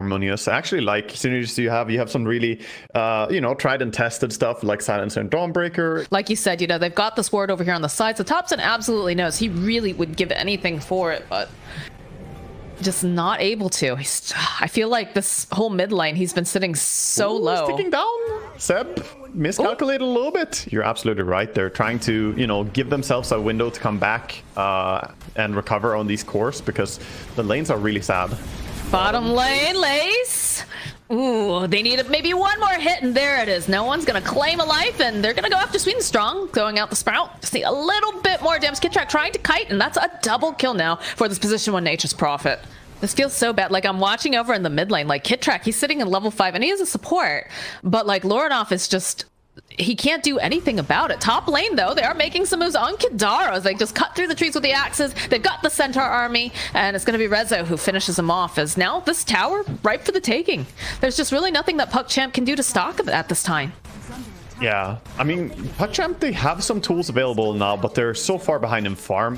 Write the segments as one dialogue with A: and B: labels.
A: harmonious. I actually like synergies you have some really, you know, tried and tested stuff like Silencer and Dawnbreaker.
B: Like you said, you know, they've got this ward over here on the side, so Thompson absolutely knows. He really would give anything for it, but just not able to. I feel like this whole mid lane, he's been sitting so low.
A: Sticking down. Seb miscalculated a little bit. You're absolutely right. They're trying to, you know, give themselves a window to come back and recover on these cores because the lanes are really sad.
B: Bottom lane, Lace. Ooh, they need maybe one more hit, and there it is. No one's going to claim a life, and they're going to go after Sweden Strong, going out the Sprout. Just need a little bit more damage. KidTrack trying to kite, and that's a double kill now for this position 1 Nature's Prophet. This feels so bad. Like, I'm watching over in the mid lane. Like, KidTrack, he's sitting in level 5, and he is a support. But, like, Lorinoff is just... he can't do anything about it. Top lane, though, they are making some moves on Kadara as they just cut through the trees with the axes. They've got the Centaur army, and it's going to be Rezo who finishes him off, as now this tower ripe for the taking. There's just really nothing that PuckChamp can do to stop it at this time.
A: Yeah, I mean, PuckChamp, they have some tools available now, but they're so far behind in farm.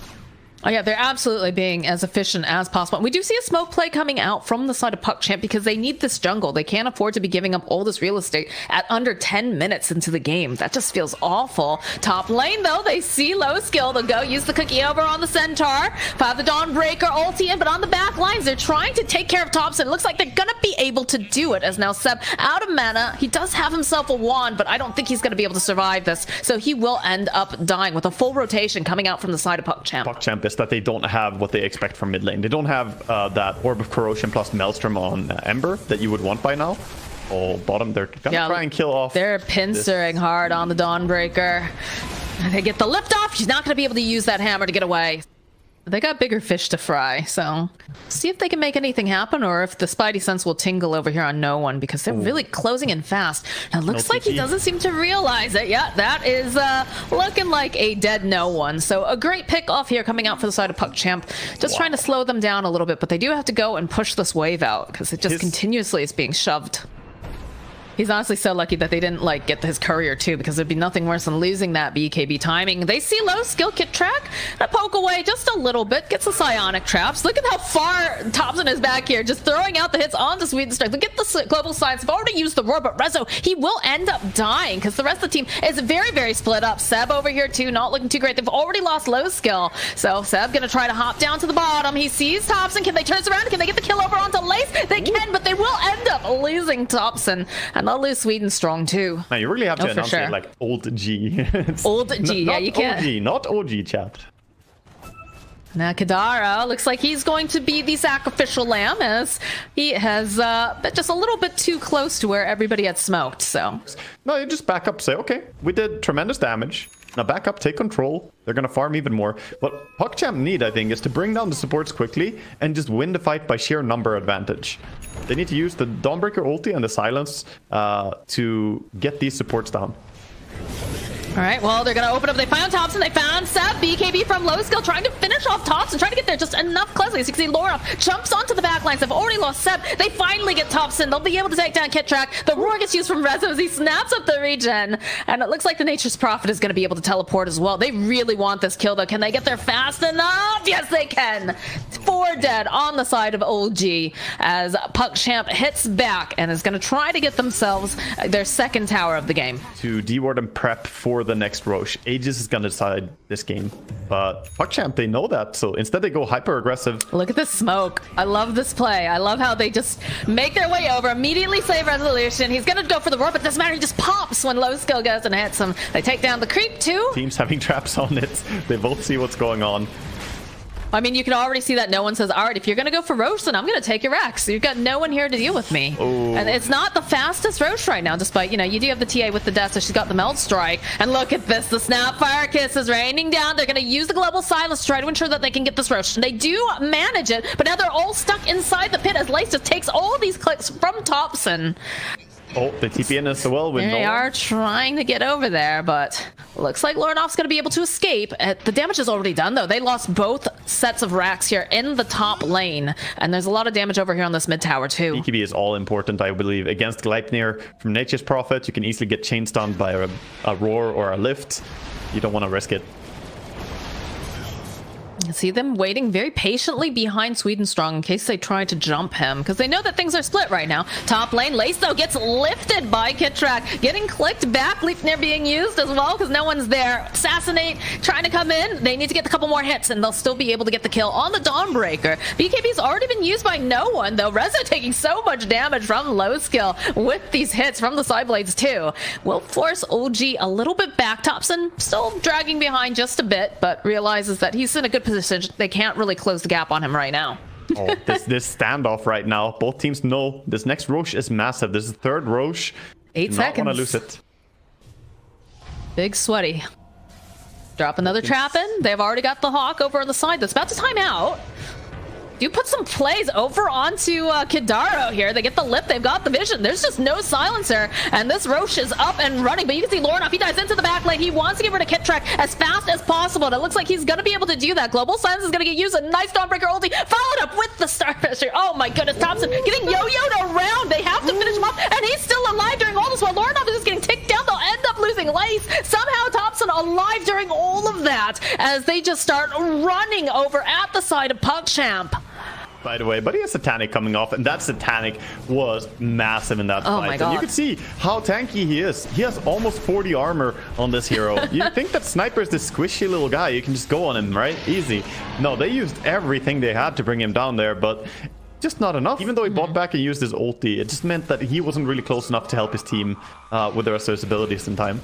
B: Oh yeah, they're absolutely being as efficient as possible. We do see a smoke play coming out from the side of PuckChamp because they need this jungle. They can't afford to be giving up all this real estate at under 10 minutes into the game. That just feels awful. Top lane, though, they see low skill. They'll go use the cookie over on the Centaur. Have the Dawnbreaker ulti in, but on the back lines, they're trying to take care of Thompson. It looks like they're going to be able to do it, as now Seb out of mana. He does have himself a wand, but I don't think he's going to be able to survive this. So he will end up dying with a full rotation coming out from the side of PuckChamp.
A: PuckChamp is that they don't have what they expect from mid lane. They don't have that Orb of Corrosion plus Maelstrom on Ember that you would want by now. Oh, bottom, they're gonna try and kill off.
B: They're pincering hard on the Dawnbreaker. They get the lift off. She's not going to be able to use that hammer to get away. They got bigger fish to fry, so see if they can make anything happen, or if the Spidey sense will tingle over here on no one, because they're really closing in fast. Now, it looks like he doesn't seem to realize it. Yeah, that is looking like a dead no one. So a great pick off here coming out for the side of PuckChamp. Just trying to slow them down a little bit, but they do have to go and push this wave out, because it just continuously is being shoved. He's honestly so lucky that they didn't, like, get his courier, too, because there'd be nothing worse than losing that BKB timing. They see low skill KidTrack. A poke away just a little bit. Gets the psionic traps. Look at how far Thompson is back here, just throwing out the hits onto Sweden Strength. Look at the global signs. They've already used the roar, but Rezo, he will end up dying, because the rest of the team is very, very split up. Seb over here, too, not looking too great. They've already lost low skill. So Seb gonna try to hop down to the bottom. He sees Thompson. Can they turn this around? Can they get the kill over onto Lace? They can, but they will end up losing Thompson. And they'll lose Sweden Strong too.
A: Now you really have to announce it like old G.
B: Old G, yeah, you can.
A: OG, not OG, chat.
B: Now Kadara looks like he's going to be the sacrificial lamb, as he has been just a little bit too close to where everybody had smoked. So
A: no, you just back up, say, okay, we did tremendous damage. Now back up, take control. They're gonna farm even more. What PuckChamp need, I think, is to bring down the supports quickly and just win the fight by sheer number advantage. They need to use the Dawnbreaker ulti and the silence to get these supports down.
B: All right, well, they're going to open up. They found Thompson. They found Seb. BKB from low skill trying to finish off Thompson, trying to get there just enough closely. As you can see, Laura jumps onto the back lines. They've already lost Seb. They finally get Thompson. They'll be able to take down KidTrack. The roar gets used from Rezo as he snaps up the regen. And it looks like the Nature's Prophet is going to be able to teleport as well. They really want this kill, though. Can they get there fast enough? Yes, they can. 4 dead on the side of Old G as PuckChamp hits back and is going to try to get themselves their second tower of the game.
A: To deward and prep for the next Roche. Aegis is going to decide this game, but PuckChamp, they know that, so instead they go hyper aggressive.
B: Look at the smoke. I love this play. I love how they just make their way over, immediately save resolution. He's going to go for the roar, but it doesn't matter. He just pops when low skill goes and hits him. They take down the creep too.
A: Teams having traps on it. They both see what's going on.
B: I mean, you can already see that no one says, all right, if you're going to go for Roche, then I'm going to take your Rex. You've got no one here to deal with me.
A: Ooh.
B: And it's not the fastest Roche right now, despite, you know, you do have the TA with the death, so she's got the Meld Strike. And look at this. The Snapfire Kiss is raining down. They're going to use the Global Silence to try to ensure that they can get this Roche. And they do manage it, but now they're all stuck inside the pit as Lace just takes all these clicks from Thompson.
A: Oh, the TP in as well.
B: They are trying to get over there, but looks like Lorinoff's going to be able to escape. The damage is already done, though. They lost both sets of racks here in the top lane, and there's a lot of damage over here on this mid tower, too.
A: BKB is all important, I believe. Against Gleipnir from Nature's Prophet, you can easily get chain stunned by a roar or a lift. You don't want to risk it.
B: See them waiting very patiently behind Swedenstrong in case they try to jump him, because they know that things are split right now. Top lane, Lace though gets lifted by Kitrak, getting clicked back. Leafnir being used as well because no one's there. Assassinate trying to come in. They need to get a couple more hits and they'll still be able to get the kill on the Dawnbreaker. BKB's already been used by no one though. Rezo taking so much damage from low skill with these hits from the side blades too. Will force OG a little bit back. Thompson still dragging behind just a bit, but realizes that he's in a good position. They can't really close the gap on him right now.
A: Oh, this standoff right now. Both teams know this next Roche is massive. This is the third Roche.
B: 8 seconds.
A: Not want to lose it.
B: Big sweaty. Drop another trap in. They've already got the Hawk over on the side that's about to time out. Do put some plays over onto Kidaro here. They get the lip, they've got the vision. There's just no silencer, and this Roche is up and running. But you can see Lornoff, he dives into the back lane. He wants to get rid of Kitrak as fast as possible, and it looks like he's going to be able to do that. Global Silence is going to get used. A nice Dawnbreaker ulti, followed up with the Starfisher. Oh my goodness, Thompson getting yo-yoed around. They have to finish him off, and he's still alive during all this while Lornoff is just getting ticked down. They'll end up losing Lace. Somehow Thompson alive during all of that as they just start running over at the side of PuckChamp.
A: By the way, but he has Satanic coming off, and that Satanic was massive in that fight.
B: My God.
A: And you can see how tanky he is. He has almost 40 armor on this hero. You think that Sniper is this squishy little guy. You can just go on him, right? Easy. No, they used everything they had to bring him down there, but just not enough. Even though he bought back and used his ulti, it just meant that he wasn't really close enough to help his team with the rest of his abilities in time.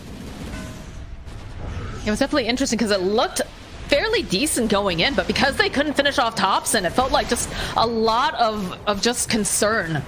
B: It was definitely interesting because it looked fairly decent going in, but because they couldn't finish off Thompson, it felt like just a lot of just concern.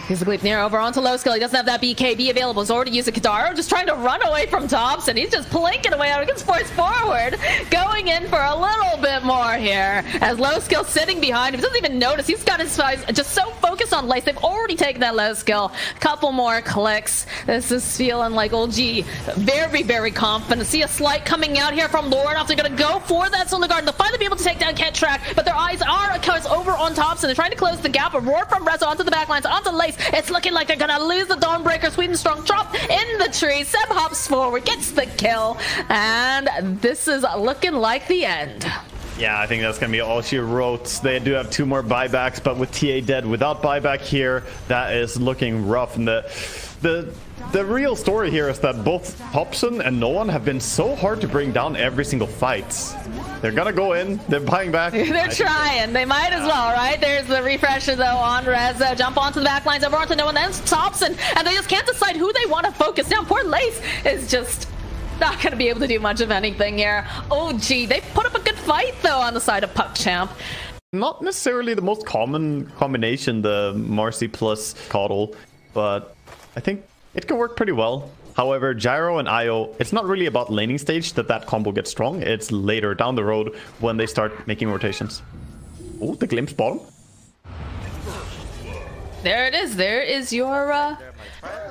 B: He's the Gleipnir over onto low skill. He doesn't have that BKB available. He's already used a Kidaro, just trying to run away from Thompson. He's just plinking away out against force forward, going in for a little bit more here. As low skill sitting behind him, he doesn't even notice. He's got his eyes just so focused on Lace. They've already taken that low skill. Couple more clicks. This is feeling like old G. Very, very confident. See a slight coming out here from Lornoff. They're going to go for that Solar Garden. They'll finally be able to take down Kitrak, but their eyes are, of course, over on Thompson. They're trying to close the gap. A roar from Rezo onto the backlines, onto Lace. It's looking like they're gonna lose the Dawnbreaker. Swedenstrong drop in the tree. Seb hops forward, gets the kill, and this is looking like the end.
A: Yeah, I think that's going to be all she wrote. They do have 2 more buybacks, but with TA dead without buyback here, that is looking rough. And the real story here is that both Thompson and No One have been so hard to bring down every single fight. They're gonna go in, they're buying back.
B: They're trying, they might as well, right? There's the refresher though on Rezo. Jump onto the back lines, over onto No One, then Thompson, and they just can't decide who they want to focus down. Poor Lace is just not going to be able to do much of anything here. Oh, gee, they put up a good fight, though, on the side of PuckChamp.
A: Not necessarily the most common combination, the Marcy plus Coddle, but I think it can work pretty well. However, Gyro and IO, it's not really about laning stage that combo gets strong. It's later down the road when they start making rotations. Oh, the glimpse bottom.
B: There it is. There is your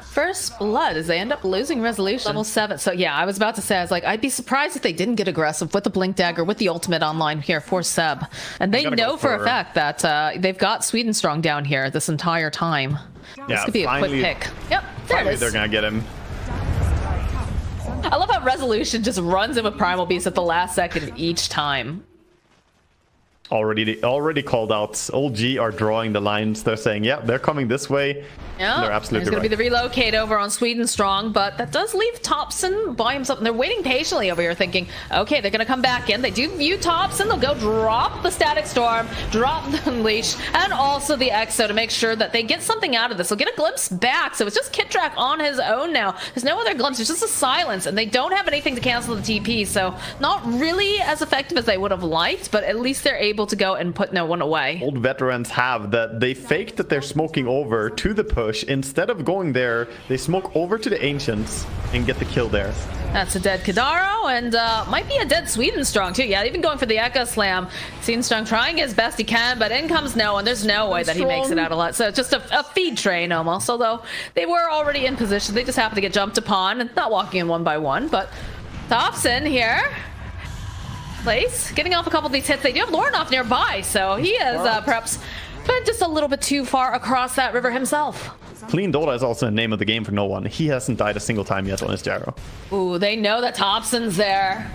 B: first blood as they end up losing resolution. Level 7. So yeah, I was about to say, I was like, I'd be surprised if they didn't get aggressive with the Blink Dagger, with the ultimate online here for Seb. And they know for a fact that they've got Swedenstrong down here this entire time. Yeah, this could be a quick pick. Yep, there it is.
A: They're gonna get him.
B: I love how Resolution just runs in with Primal Beast at the last second each time.
A: Already called out. Old G are drawing the lines. They're saying, yeah, they're coming this way.
B: Yeah,
A: they're absolutely
B: there's going to be the relocate over on Swedenstrong, but that does leave Thompson by himself. And they're waiting patiently over here thinking, okay, they're going to come back in. They do view Thompson. They'll go drop the Static Storm, drop the Unleash, and also the Exo to make sure that they get something out of this. They'll get a glimpse back. So it's just Kitrak on his own now. There's no other glimpse. It's just a silence, and they don't have anything to cancel the TP. So not really as effective as they would have liked, but at least they're able to go and put No One away.
A: Old veterans have that. They fake that they're smoking over to the push. Instead of going there, they smoke over to the Ancients and get the kill there.
B: That's a dead Kidaro, and might be a dead Swedenstrong too. Yeah, even going for the Echo Slam. Swedenstrong trying his best he can, but in comes No One. There's no way that he makes it out alive. So just a feed train almost, although they were already in position. They just happened to get jumped upon and not walking in one by one. But Thompson here. Place getting off a couple of these hits. They do have Lornoff nearby, so he is perhaps been just a little bit too far across that river himself.
A: Clean Dota is also the name of the game for No One. He hasn't died a single time yet on his Gyro.
B: Ooh, they know that Thompson's there.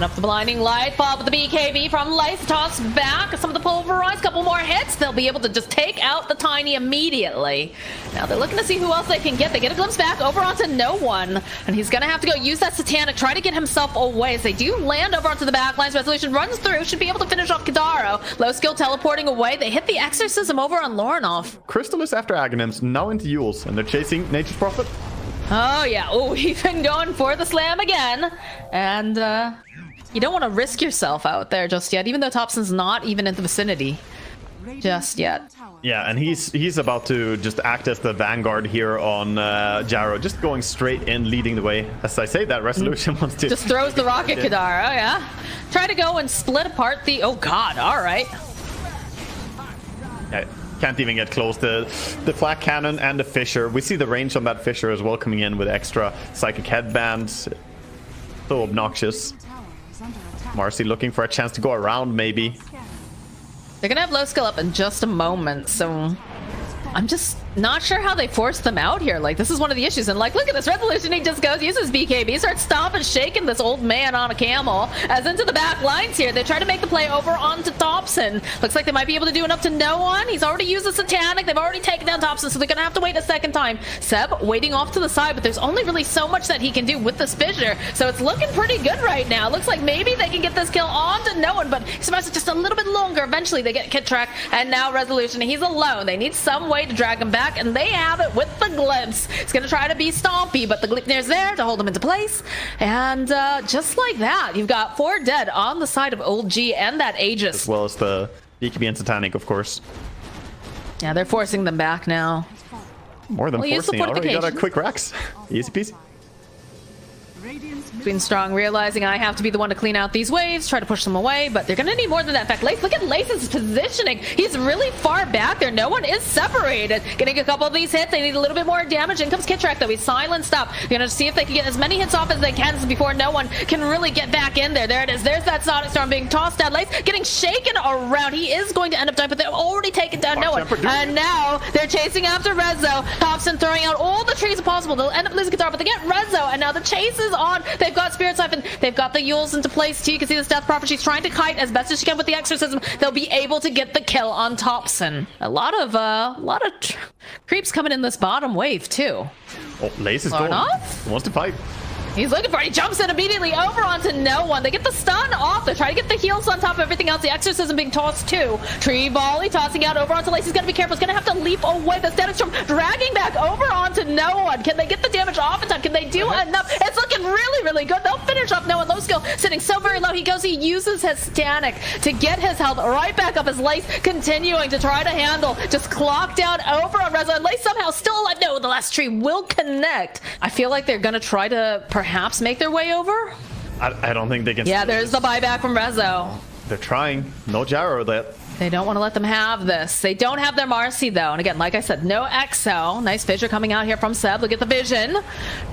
B: Setting up the blinding light, fall with the BKB from Lace, toss back, some of the pulverize, couple more hits, they'll be able to just take out the Tiny immediately. Now they're looking to see who else they can get. They get a glimpse back over onto no one, and he's gonna have to go use that Satanic, try to get himself away as they do land over onto the back lines. Resolution runs through, should be able to finish off Kadaro. Low skill teleporting away. They hit the Exorcism over on Lorinov.
A: Crystal is after Aghanims, now into Yules, and they're chasing Nature's Prophet.
B: Oh yeah, oh, even going for the slam again, and you don't want to risk yourself out there just yet, even though Thompson's not even in the vicinity just yet.
A: Yeah, and he's about to just act as the vanguard here on Jarrow, just going straight in, leading the way. As I say that, Resolution wants to...
B: Just throws the rocket, Kadaro, yeah. Try to go and split apart the... Oh god, alright.
A: Yeah, can't even get close. The flak cannon and the Fissure. We see the range on that Fissure as well coming in with extra psychic headbands. So obnoxious. Marcy looking for a chance to go around, maybe.
B: They're gonna have low skill up in just a moment, so I'm just not sure how they force them out here. Like, this is one of the issues. And like, look at this Resolution. He just goes, uses BKB, starts stomping, shaking this old man on a camel as into the back lines here. They try to make the play over onto Thompson. Looks like they might be able to do it up to no one. He's already used the Satanic. They've already taken down Thompson, so they're gonna have to wait a second time. Seb waiting off to the side, but there's only really so much that he can do with this Fissure. So it's looking pretty good right now. Looks like maybe they can get this kill onto no one, but he's supposed to just a little bit longer. Eventually they get Kit Track, and now Resolution. He's alone. They need some way to drag him back, and they have it with the glimpse. He's gonna try to be stompy, but the Gleipnir's there to hold him into place, and just like that, you've got 4 dead on the side of Old G and that Aegis,
A: as well as the BKB and Satanic, of course.
B: Yeah, they're forcing them back now.
A: More than forcing. Already got a quick Rex. Easy peasy.
B: Queen Strong realizing I have to be the one to clean out these waves, try to push them away, but they're gonna need more than that. In fact, Lace, look at Lace's positioning. He's really far back there. No one is separated. Getting a couple of these hits. They need a little bit more damage. In comes Kit Track, though. He's silenced up. They're gonna see if they can get as many hits off as they can before no one can really get back in there. There it is. There's that Sonic Storm being tossed down. Lace getting shaken around. He is going to end up dying, but they've already taken down no one. And now they're chasing after Rezo. Thompson throwing out all the trees possible. They'll end up losing Guitar, but they get Rezo, and now the chase is on. They've got Spirit Siphon. They've got the Yules into place too. You can see this Death Prophet. She's trying to kite as best as she can with the Exorcism. They'll be able to get the kill on Thompson. A lot of creeps coming in this bottom wave too.
A: Oh, Lace is going. He wants to fight.
B: He's looking for it. He jumps in immediately over onto no one. They get the stun off. They try to get the heals on top of everything else. The Exorcism being tossed too. Tree volley tossing out over onto Lace. He's got to be careful. He's going to have to leap away. The Static Storm dragging back over onto no one. Can they get the damage off in time? Can they do enough? It's looking really, really good. They'll finish off no one. Low skill sitting so very low. He goes, he uses his Satanic to get his health right back up as Lace continuing to try to handle. Just clocked down over on Rezo. And Lace somehow still alive. No, the last tree will connect. I feel like they're going to try to perhaps make their way over.
A: I don't think they can.
B: Yeah, there's the buyback from Rezo.
A: They're trying. No Jarrow that.
B: They don't want to let them have this. They don't have their Marcy though. And again, like I said, no Exo. Nice Fissure coming out here from Seb. Look at the vision.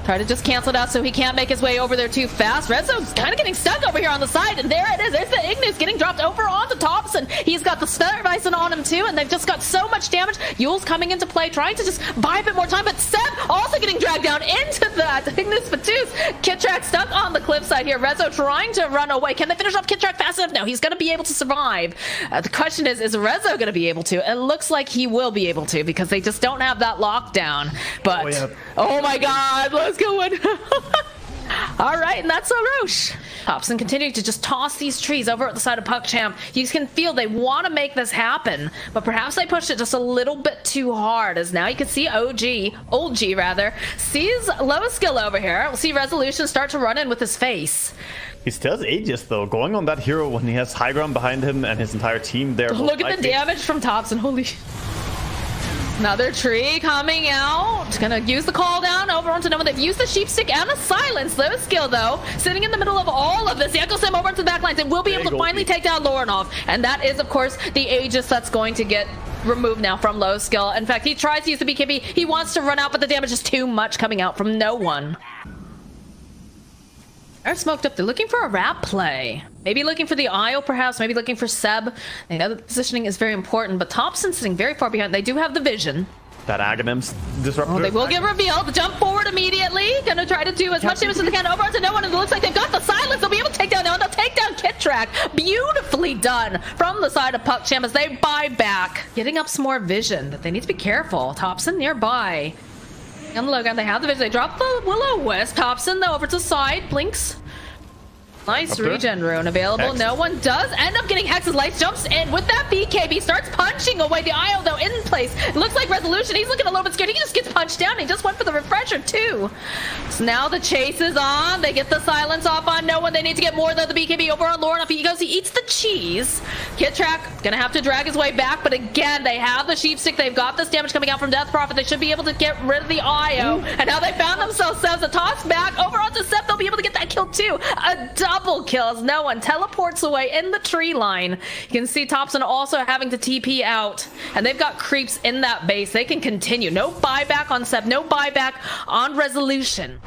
B: Try to just cancel it out so he can't make his way over there too fast. Rezo's kind of getting stuck over here on the side. And there it is. There's the Ignis getting dropped over onto Thompson. He's got the Spirit Bison on him too. And they've just got so much damage. Yule's coming into play, trying to just buy a bit more time. But Seb also getting dragged down into that Ignis Patus. Kit Track stuck on the cliffside here. Rezo trying to run away. Can they finish off Kit Track fast enough? No, he's going to be able to survive. The question is Rezo going to be able to? It looks like he will be able to because they just don't have that lockdown. But oh my god, let's go in. All right, and that's Roche. Thompson continuing to just toss these trees over at the side of PuckChamp. You can feel they want to make this happen, but perhaps they pushed it just a little bit too hard, as now you can see Old G rather, sees low skill over here. We'll see Resolution start to run in with his face.
A: He still has Aegis though, going on that hero when he has high ground behind him and his entire team there.
B: Look at the damage from Thompson, holy. Another tree coming out. Gonna use the call down over onto no one. They've used the sheep stick and a silence. Low skill though, sitting in the middle of all of this. The Echo Sim over to the back lines and will be able to finally take down Lorinov. And that is of course the Aegis that's going to get removed now from low skill. In fact, he tries to use the BKB. He wants to run out, but the damage is too much coming out from no one. They're smoked up. They're looking for a wrap play. Maybe looking for the Isle, perhaps. Maybe looking for Seb. I know the positioning is very important, but Thompson's sitting very far behind. They do have the vision.
A: That Aghanim's disruptor.
B: Oh, they will get revealed. Jump forward immediately. Gonna try to do as much damage as they can. Over onto no one, and it looks like they've got the silence. They'll be able to take down no one. They'll take down KitTrack. Beautifully done from the side of PuckChamp as they buy back. Getting up some more vision, but they need to be careful. Thompson nearby. On the low ground, they have the vision. They drop the Will-O-Wisp. Thompson, though, over to the side. Blinks. Nice regen rune available. Hex. No one does end up getting Hex's life. Jumps in with that BKB. Starts punching away. The IO, though, in place. It looks like Resolution. He's looking a little bit scared. He just gets punched down. He just went for the refresher, too. So now the chase is on. They get the silence off on no one. They need to get more, though. The BKB over on Lauren. Off he goes. He eats the cheese. KitTrack gonna have to drag his way back. But again, they have the sheep stick. They've got this damage coming out from Death Prophet. They should be able to get rid of the IO. And now they found themselves a toss back over onto Sep. They'll be able to get that kill, too. A double kill as no one teleports away in the tree line. You can see Thompson also having to TP out. And they've got creeps in that base. They can continue. No buyback on Sep. No buyback on Resolution.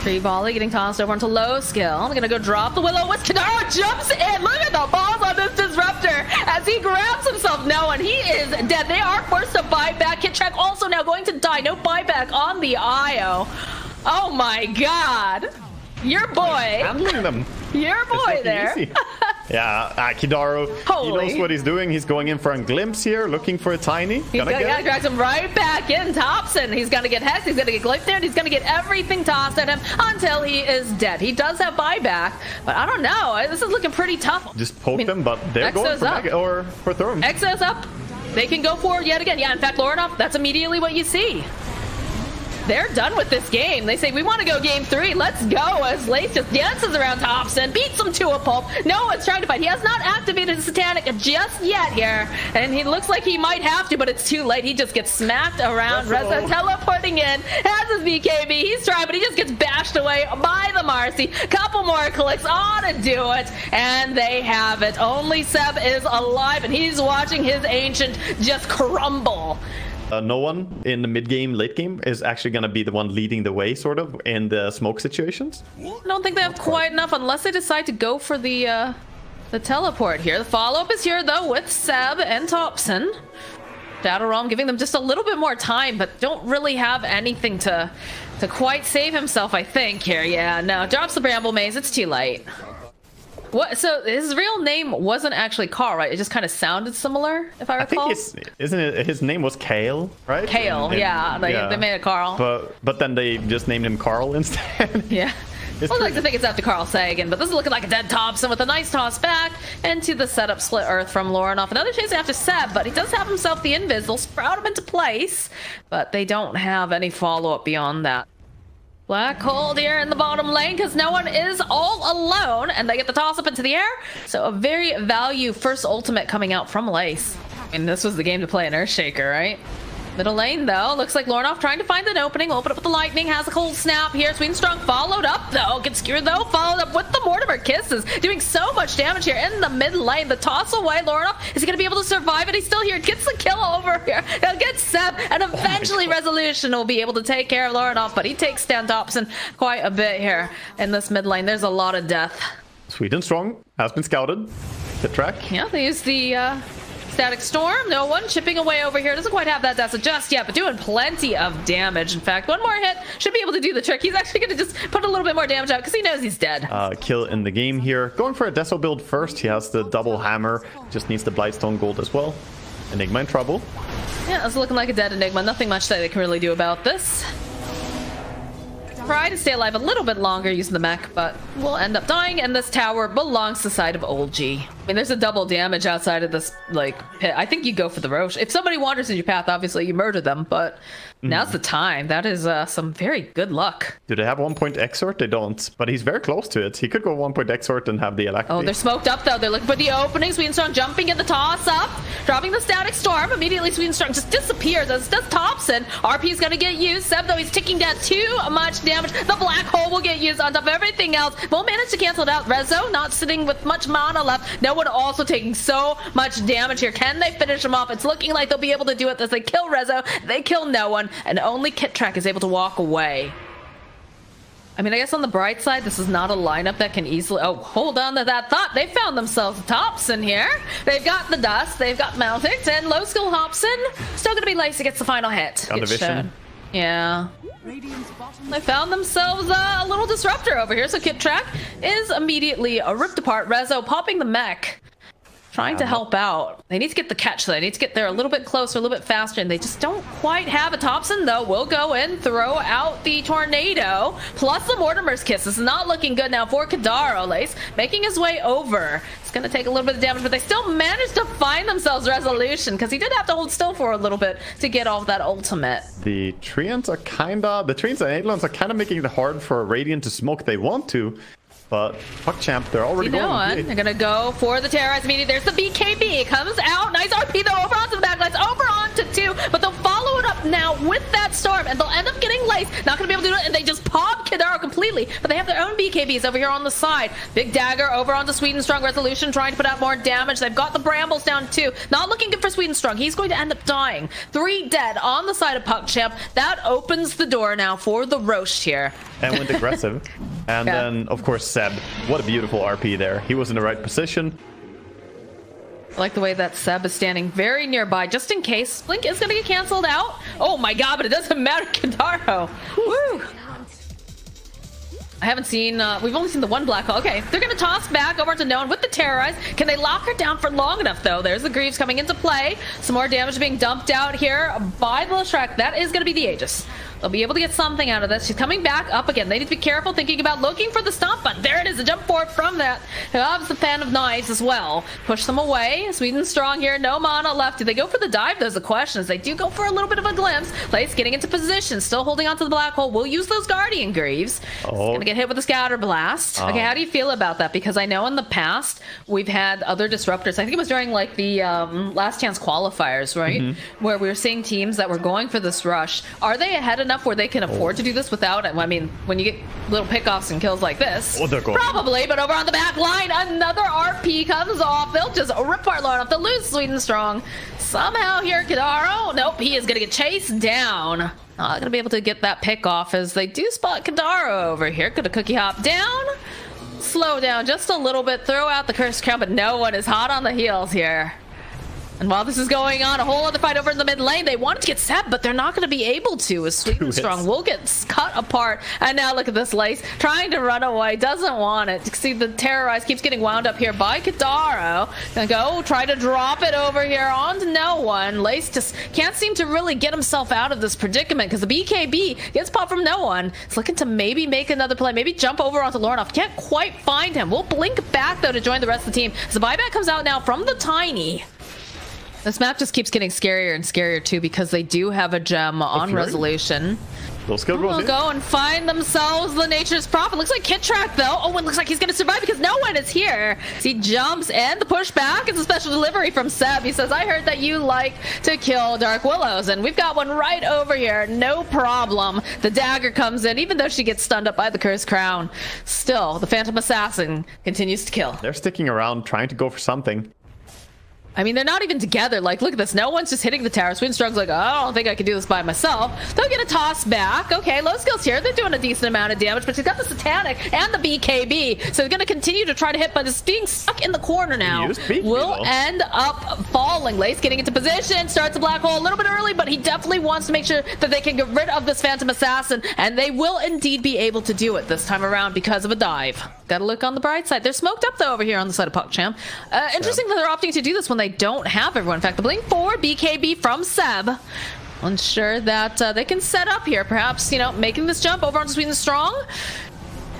B: Tree volley getting tossed over into low skill. I'm gonna go drop the Will-O-Wisp. Kadaro jumps in. Look at the balls on this disruptor as he grabs himself. No, and he is dead. They are forced to buy back. KitTrack also now going to die. No buyback on the IO. Oh my god. Your boy.
A: Handling them.
B: Your boy there.
A: Yeah, Kidaro, he knows what he's doing. He's going in for a glimpse here, looking for a tiny.
B: He's gonna drag him right back in. Thompson, he's gonna get Hex, he's gonna get glimpsed there, and he's gonna get everything tossed at him until he is dead. He does have buyback, but I don't know. This is looking pretty tough.
A: Just poke them, but they're going for Thorm.
B: Exo's up. They can go forward yet again. Yeah, in fact, Lorenov, that's immediately what you see. They're done with this game. They say, we want to go game 3. Let's go. As Lace just dances around Thompson, beats him to a pulp. No one's trying to fight. He has not activated his Satanic just yet here. And he looks like he might have to, but it's too late. He just gets smacked around. Reza teleporting in, has his BKB. He's trying, but he just gets bashed away by the Marcy. Couple more clicks ought to do it. And they have it. Only Seb is alive, and he's watching his Ancient just crumble.
A: No one in the mid-game, late-game is actually going to be the one leading the way, sort of, in the smoke situations.
B: I don't think they have quite enough unless they decide to go for the teleport here. The follow-up is here, though, with Seb and Thompson. Shadowrealm giving them just a little bit more time, but don't really have anything to quite save himself, I think, here. Yeah, no, drops the Bramble Maze. It's too late. What? So his real name wasn't actually Carl, right? It just kind of sounded similar, if I recall.
A: I think isn't it? His name was Kale, right?
B: Kale, yeah. They made it Carl.
A: But then they just named him Carl instead.
B: Yeah. I'd like to think it's after Carl Sagan, but this is looking like a dead Thompson with a nice toss back into the setup split earth from Lorenov. Another chasing after Seb, but he does have himself the invis. They'll sprout him into place, but they don't have any follow-up beyond that. Black hole here in the bottom lane because no one is all alone, and they get the toss up into the air. So a very value first ultimate coming out from Lace. I mean, this was the game to play an Earthshaker, right? Middle lane, though, looks like Lorenov trying to find an opening. Open up with the lightning, has a cold snap here. Sweet and Strong followed up, though. Gets skewered, though. Followed up with the Mortimer Kisses. Doing so much damage here in the mid lane. The toss away, Lorenov, is he going to be able to survive it? He's still here. Gets the kill over here. He'll get Seb, and eventually Resolution will be able to take care of Lorenov, but he takes down Thompson quite a bit here in this mid lane. There's a lot of death.
A: Sweet and Strong has been scouted. KitTrack.
B: Yeah, they use the Static Storm. No one chipping away over here. Doesn't quite have that Dessa just yet, but doing plenty of damage. In fact, one more hit should be able to do the trick. He's actually going to just put a little bit more damage out because he knows he's dead.
A: Kill in the game here. Going for a Deso build first. He has the double hammer. Just needs the Blightstone Gold as well. Enigma in trouble.
B: Yeah, it's looking like a dead Enigma. Nothing much that they can really do about this. Try to stay alive a little bit longer using the mech, but we'll end up dying, and this tower belongs to the side of Old G. I mean, there's a double damage outside of this, like, pit. I think you go for the Roche. If somebody wanders in your path, obviously you murder them, but now's the time. That is some very good luck.
A: Do they have 1-point Exort? They don't, but he's very close to it. He could go 1-point Exort and have the Electric.
B: Oh, they're smoked up, though. They're looking for the opening. Sweet and Strong jumping in the toss up, dropping the Static Storm. Immediately, Sweet and Strong just disappears, as does Thompson. RP is going to get used. Seb, though, he's ticking down too much damage. The Black Hole will get used on top of everything else. Won't manage to cancel it out. Rezo not sitting with much mana left. No one also taking so much damage here. Can they finish him off? It's looking like they'll be able to do it as they kill Rezo. They kill no one, and only KitTrack is able to walk away. I mean, I guess on the bright side, this is not a lineup that can easily... Oh, hold on to that thought. They found themselves Thompson here. They've got the Dust. They've got Meltix. And low skill Hobson. Still going to be Lace who gets the final hit.
A: On the vision.
B: Yeah. They found themselves a little disruptor over here. So Kit Track is immediately ripped apart. Rezo popping the mech. Trying to help out. They need to get the catch, though. They need to get there a little bit closer, a little bit faster, and they just don't quite have a Thompson, though. Will go in, throw out the Tornado, plus the Mortimer's Kiss. This is not looking good now for Kadaro. Lace making his way over. It's going to take a little bit of damage, but they still managed to find themselves resolution, because he did have to hold still for a little bit to get off that ultimate.
A: The Treants are the Treants and Eidolons are kind of making it hard for Radiant to smoke if they want to. But PuckChamp, they're already going.
B: They're gonna go for the Terrorize immediately. There's the BKB. It comes out. Nice RP though. Over onto the backlines. Over onto 2. But they'll follow it up now with that Storm. And they'll end up getting Lace. Not gonna be able to do it. And they just pop Kadaro completely. But they have their own BKBs over here on the side. Big Dagger over onto Sweden Strong. Resolution trying to put out more damage. They've got the Brambles down too. Not looking good for Sweden Strong. He's going to end up dying. 3 dead on the side of PuckChamp. That opens the door now for the roast here.
A: And went aggressive. And then, of course, Seb. What a beautiful RP there. He was in the right position.
B: I like the way that Seb is standing very nearby, just in case Blink is going to get canceled out. Oh my god, but it doesn't matter, Kadaro. Woo! I haven't seen, we've only seen the one black hole. Okay, they're going to toss back over to No One with the Terrorize. Can they lock her down for long enough, though? There's the Greaves coming into play. Some more damage being dumped out here by the Shrek. That is going to be the Aegis. They'll be able to get something out of this. She's coming back up again. They need to be careful thinking about looking for the stomp button. There it is, a jump forward from that. Hobbs the fan of knives as well. Push them away. Sweden Strong here. No mana left. Do they go for the dive? There's the question. As they do go for a little bit of a glimpse. Lace getting into position. Still holding onto the black hole. We'll use those Guardian Greaves.
A: Oh.
B: Gonna get hit with a Scatter Blast. Okay, how do you feel about that? Because I know in the past we've had other disruptors. I think it was during like the last chance qualifiers, right? Where we were seeing teams that were going for this rush. Are they ahead enough where they can afford to do this without it? I mean, when you get little pickoffs and kills like this, probably. But over on the back line, another RP comes off. They'll just rip our load off. They'll lose Sweden Strong. Somehow here, Kadaro. Nope, he is gonna get chased down. Not gonna be able to get that pick off as they do spot Kadaro over here. Gonna cookie hop down. Slow down just a little bit. Throw out the Cursed Crown, but no one is hot on the heels here. And while this is going on, a whole other fight over in the mid lane. They wanted to get Seb, but they're not going to be able to. As Sweden Strong will get cut apart. And now look at this Lace trying to run away. Doesn't want it. See, the Terrorize keeps getting wound up here by Kadaro. Gonna go try to drop it over here onto No One. Lace just can't seem to really get himself out of this predicament because the BKB gets popped from No One. It's looking to maybe make another play. Maybe jump over onto Lornoff. Can't quite find him. We'll blink back, though, to join the rest of the team. As the buyback comes out now from the Tiny. This map just keeps getting scarier and scarier too because they do have a gem on resolution. They'll go and find themselves the Nature's Prophet. Looks like Kit Track though. Oh, it looks like he's gonna survive because No One is here. So he jumps and the pushback is a special delivery from Seb. He says, I heard that you like to kill Dark Willows, and we've got one right over here. No problem. The dagger comes in, even though she gets stunned up by the Cursed Crown. Still, the Phantom Assassin continues to kill.
A: They're sticking around, trying to go for something.
B: I mean, they're not even together. Like, look at this. No one's just hitting the tower. Sweden Strong's like, oh, I don't think I can do this by myself. They'll get a toss back. Okay, low skills here. They're doing a decent amount of damage, but she's got the Satanic and the BKB. So they're going to continue to try to hit, but it's being stuck in the corner now. Will end up falling. Lace getting into position. Starts a black hole a little bit early, but he definitely wants to make sure that they can get rid of this Phantom Assassin, and they will indeed be able to do it this time around because of a dive. Gotta look on the bright side. They're smoked up, though, over here on the side of PuckChamp. Interesting that they're opting to do this when they don't have everyone. In fact, the blink forward BKB from Seb will ensure that they can set up here, perhaps, you know, making this jump over onto Sweden Strong.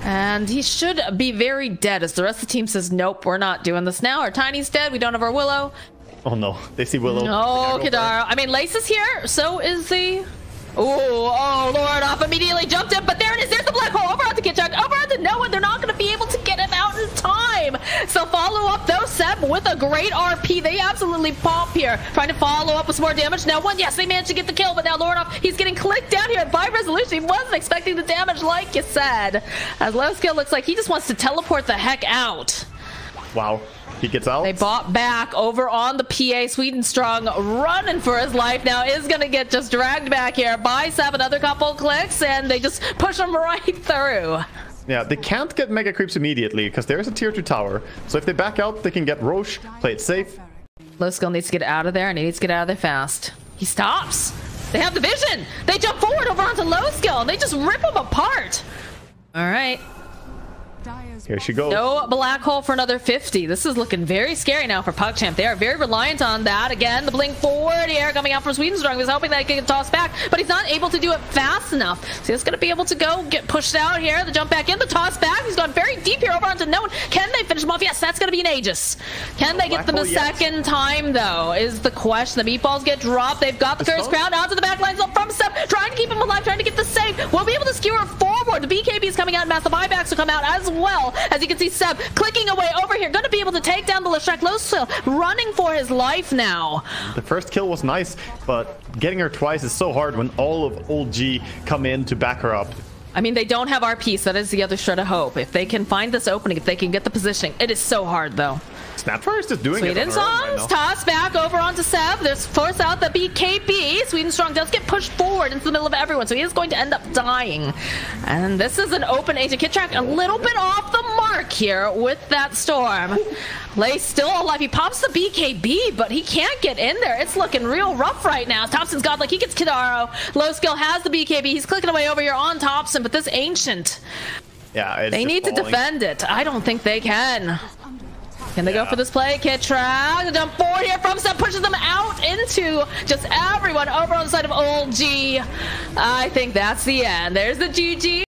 B: And he should be very dead as the rest of the team says, nope, we're not doing this now. Our Tiny's dead. We don't have our Willow.
A: Oh no, they see Willow.
B: No, Kadaro. I mean, Lace is here. So is the... Oh, Lornoff immediately jumped in, but there it is. There's the black hole over onto Kit Track, over onto No One. They're not going to be able to get him out in time. So follow up though, Seb with a great RP. They absolutely pop here, trying to follow up with some more damage. No One, yes, they managed to get the kill, but now Lornoff, he's getting clicked down here by resolution. He wasn't expecting the damage, like you said. As low skill looks like he just wants to teleport the heck out.
A: Wow. He gets out.
B: They bought back over on the PA. Sweden Strong running for his life now is going to get just dragged back here by Seb. Another couple clicks, and they just push him right through.
A: Yeah, they can't get mega creeps immediately because there is a tier 2 tower. So if they back out, they can get Roche, play it safe.
B: Low skill needs to get out of there, and he needs to get out of there fast. He stops. They have the vision. They jump forward over onto low skill, and they just rip him apart. All right.
A: Here she goes.
B: No black hole for another 50. This is looking very scary now for PuckChamp. They are very reliant on that. Again, the blink forward here coming out from Sweden Strong. He was hoping that he could get tossed back, but he's not able to do it fast enough. So he's going to be able to go get pushed out here. The jump back in, the toss back. He's gone very deep here over onto Known. Can they finish him off? Yes, that's going to be an Aegis. Can they get them a second time, though, is the question. The meatballs get dropped. They've got the Curse Crown onto the back lines from Seb, trying to keep him alive, trying to get the save. We'll be able to skewer forward. The BKB is coming out. Massive buybacks will come out as well. As you can see, Seb clicking away over here, going to be able to take down the Leshek. Low skill, running for his life now.
A: The first kill was nice, but getting her twice is so hard when all of old G come in to back her up.
B: I mean, they don't have RP, so that is the other shred of hope. If they can find this opening, if they can get the positioning, it is so hard, though.
A: Snapfire is just doing it.
B: Sweden Strong's toss back over onto Seb. There's force out the BKB. Sweden Strong does get pushed forward into the middle of everyone, so he is going to end up dying. And this is an open agent. Kid Track a little bit off the mark here with that storm. Lay still alive. He pops the BKB, but he can't get in there. It's looking real rough right now. Thompson's godlike. He gets Kidaro. Low skill has the BKB. He's clicking away over here on Thompson, but this ancient,
A: yeah,
B: they need to defend it. I don't think they can. Can they go for this play? Kid Track, the jump forward here from Seb pushes them out into just everyone over on the side of old G. I think that's the end. There's the GG.